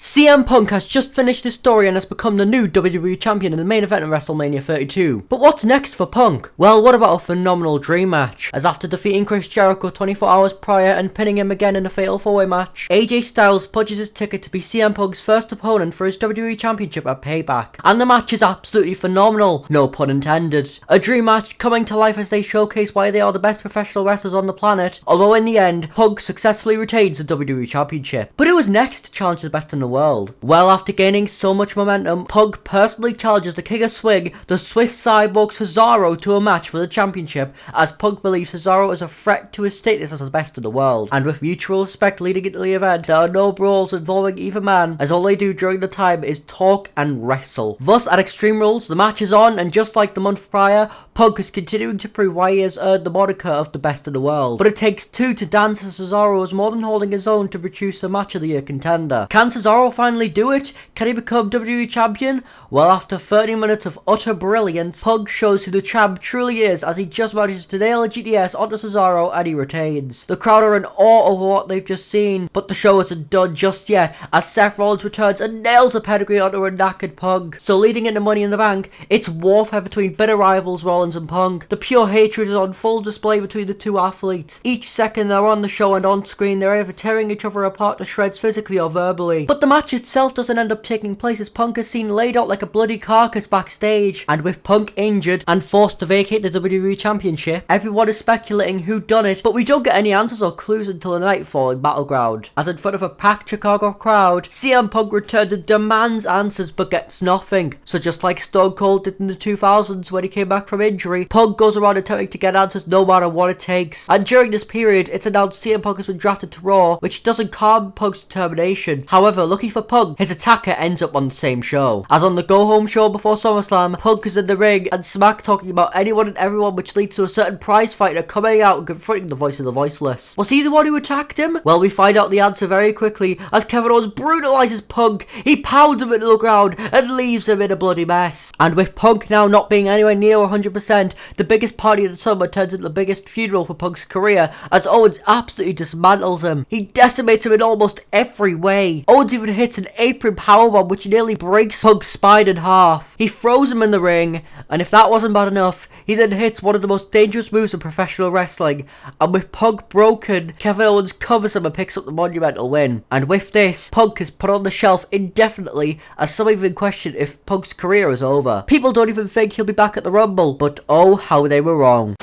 CM Punk has just finished his story and has become the new WWE Champion in the main event of Wrestlemania 32. But what's next for Punk? Well, what about a phenomenal dream match? As after defeating Chris Jericho 24 hours prior and pinning him again in a fatal 4-way match, AJ Styles punches his ticket to be CM Punk's first opponent for his WWE Championship at Payback. And the match is absolutely phenomenal, no pun intended. A dream match coming to life as they showcase why they are the best professional wrestlers on the planet, although in the end, Punk successfully retains the WWE Championship. But who is next to challenge the best in the world? Well, after gaining so much momentum, Punk personally challenges the King of Swing, the Swiss cyborg Cesaro, to a match for the championship, as Punk believes Cesaro is a threat to his status as the best in the world. And with mutual respect leading into the event, there are no brawls involving either man, as all they do during the time is talk and wrestle. Thus, at Extreme Rules, the match is on, and just like the month prior, Punk is continuing to prove why he has earned the moniker of the best in the world. But it takes two to dance, as Cesaro is more than holding his own to produce a match of the year contender. Can Cesaro finally do it? Can he become WWE Champion? Well, after 30 minutes of utter brilliance, Punk shows who the champ truly is as he just manages to nail a GTS onto Cesaro and he retains. The crowd are in awe over what they've just seen, but the show isn't done just yet as Seth Rollins returns and nails a pedigree onto a knackered Punk. So leading into Money in the Bank, it's warfare between bitter rivals Rollins and Punk. The pure hatred is on full display between the two athletes. Each second they're on the show and on screen, they're either tearing each other apart to shreds physically or verbally. But the match itself doesn't end up taking place as Punk is seen laid out like a bloody carcass backstage. And with Punk injured and forced to vacate the WWE Championship, everyone is speculating who done it, but we don't get any answers or clues until the night following Battleground. As in front of a packed Chicago crowd, CM Punk returns and demands answers but gets nothing. So just like Stone Cold did in the 2000s when he came back from injury, Punk goes around attempting to get answers no matter what it takes. And during this period, it's announced CM Punk has been drafted to Raw, which doesn't calm Punk's determination. However, lucky for Punk, his attacker ends up on the same show. As on the go-home show before SummerSlam, Punk is in the ring and smack talking about anyone and everyone, which leads to a certain prize fighter coming out and confronting the voice of the voiceless. Was he the one who attacked him? Well, we find out the answer very quickly as Kevin Owens brutalizes Punk, he pounds him into the ground and leaves him in a bloody mess. And with Punk now not being anywhere near 100%, the biggest party of the summer turns into the biggest funeral for Punk's career as Owens absolutely dismantles him. He decimates him in almost every way. Owens even hits an apron powerbomb which nearly breaks Punk's spine in half. He throws him in the ring, and if that wasn't bad enough, he then hits one of the most dangerous moves in professional wrestling. And with Punk broken, Kevin Owens covers him and picks up the monumental win. And with this, Punk is put on the shelf indefinitely, as some even question if Punk's career is over. People don't even think he'll be back at the Rumble, but oh how they were wrong.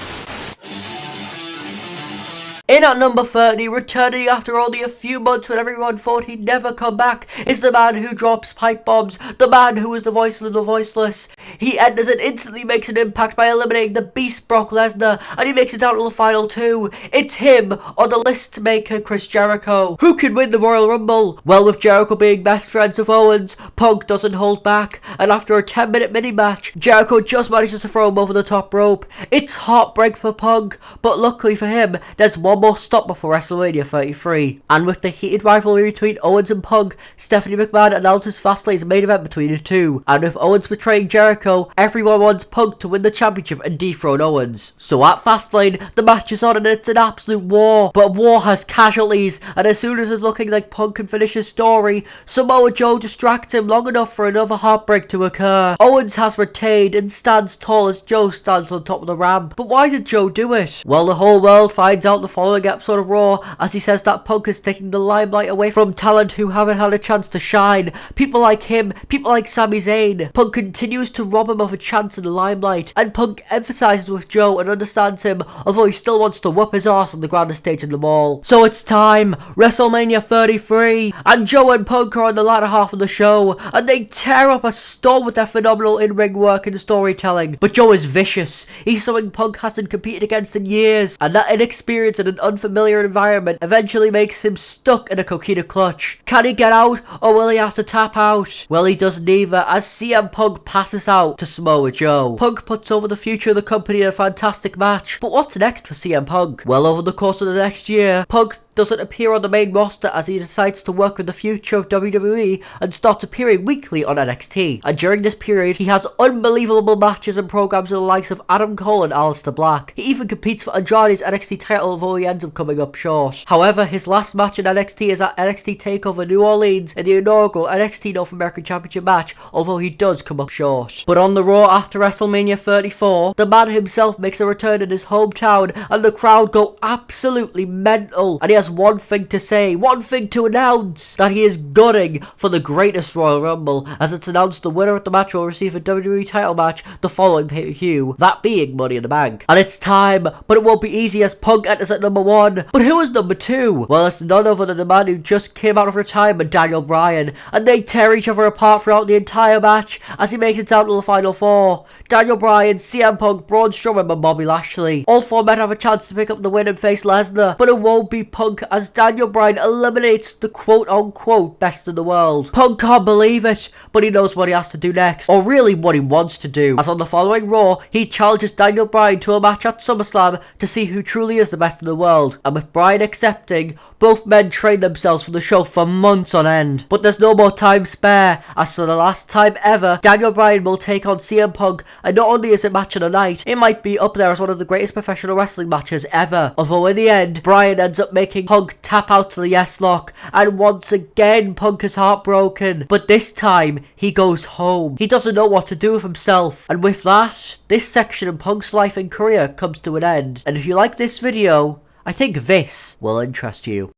In at number 30, returning after only a few months when everyone thought he'd never come back, is the man who drops pipe bombs, the man who is the voice of the voiceless. He enters and instantly makes an impact by eliminating the beast Brock Lesnar, and he makes it out to the final two. It's him, or the list maker Chris Jericho. Who can win the Royal Rumble? Well, with Jericho being best friends with Owens, Punk doesn't hold back, and after a 10-minute mini-match, Jericho just manages to throw him over the top rope. It's heartbreak for Punk, but luckily for him, there's one more stop before WrestleMania 33. And with the heated rivalry between Owens and Punk, Stephanie McMahon announces Fastlane's main event between the two. And with Owens betraying Jericho, everyone wants Punk to win the championship and dethrone Owens. So at Fastlane, the match is on and it's an absolute war. But war has casualties, and as soon as it's looking like Punk can finish his story, Samoa Joe distracts him long enough for another heartbreak to occur. Owens has retained and stands tall as Joe stands on top of the ramp. But why did Joe do it? Well, the whole world finds out the following episode of Raw as he says that Punk is taking the limelight away from talent who haven't had a chance to shine. People like him, people like Sami Zayn. Punk continues to rob him of a chance in the limelight, and Punk emphasises with Joe and understands him, although he still wants to whoop his ass on the grandest stage in the mall. So it's time, WrestleMania 33, and Joe and Punk are on the latter half of the show, and they tear up a storm with their phenomenal in-ring work and storytelling. But Joe is vicious. He's something Punk hasn't competed against in years, and that inexperience in an unfamiliar environment eventually makes him stuck in a coquina clutch. Can he get out, or will he have to tap out? Well, he does neither, as CM Punk passes out to Samoa Joe. Punk puts over the future of the company in a fantastic match, but what's next for CM Punk? Well, over the course of the next year, Punk doesn't appear on the main roster as he decides to work with the future of WWE and starts appearing weekly on NXT. And during this period, he has unbelievable matches and programs with the likes of Adam Cole and Aleister Black. He even competes for Andrade's NXT title, although he ends up coming up short. However, his last match in NXT is at NXT TakeOver New Orleans in the inaugural NXT North American Championship match, although he does come up short. But on the Raw after WrestleMania 34, the man himself makes a return in his hometown and the crowd go absolutely mental, and he has one thing to say, one thing to announce, that he is gunning for the greatest Royal Rumble, as it's announced the winner of the match will receive a WWE title match the following pay-per-view, that being Money in the Bank. And it's time, but it won't be easy as Punk enters at number 1. But who is number 2? Well, it's none other than the man who just came out of retirement, Daniel Bryan, and they tear each other apart throughout the entire match as he makes it down to the final 4. Daniel Bryan, CM Punk, Braun Strowman and Bobby Lashley. All 4 men have a chance to pick up the win and face Lesnar, but it won't be Punk as Daniel Bryan eliminates the quote-unquote best in the world. Punk can't believe it, but he knows what he has to do next, or really what he wants to do, as on the following Raw, he challenges Daniel Bryan to a match at SummerSlam to see who truly is the best in the world, and with Bryan accepting, both men train themselves for the show for months on end. But there's no more time spare, as for the last time ever, Daniel Bryan will take on CM Punk, and not only is it match of the night, it might be up there as one of the greatest professional wrestling matches ever, although in the end, Bryan ends up making Punk tap out to the yes lock, and once again Punk is heartbroken, but this time, he goes home. He doesn't know what to do with himself, and with that, this section of Punk's life and career comes to an end. And if you like this video, I think this will interest you.